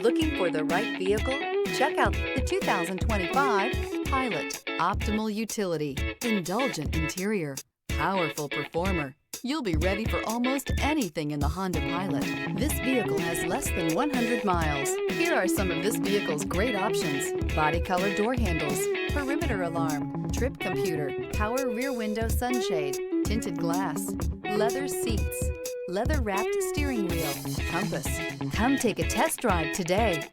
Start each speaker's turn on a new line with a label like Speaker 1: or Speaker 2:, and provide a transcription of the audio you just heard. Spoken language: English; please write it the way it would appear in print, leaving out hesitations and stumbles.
Speaker 1: Looking for the right vehicle? Check out the 2025 Pilot. Optimal utility, indulgent interior, powerful performer. You'll be ready for almost anything in the Honda Pilot. This vehicle has less than 100 miles. Here are some of this vehicle's great options: body color door handles, perimeter alarm, trip computer, power rear window sunshade, tinted glass, leather seats, leather wrapped steering wheel, compass. Come take a test drive today.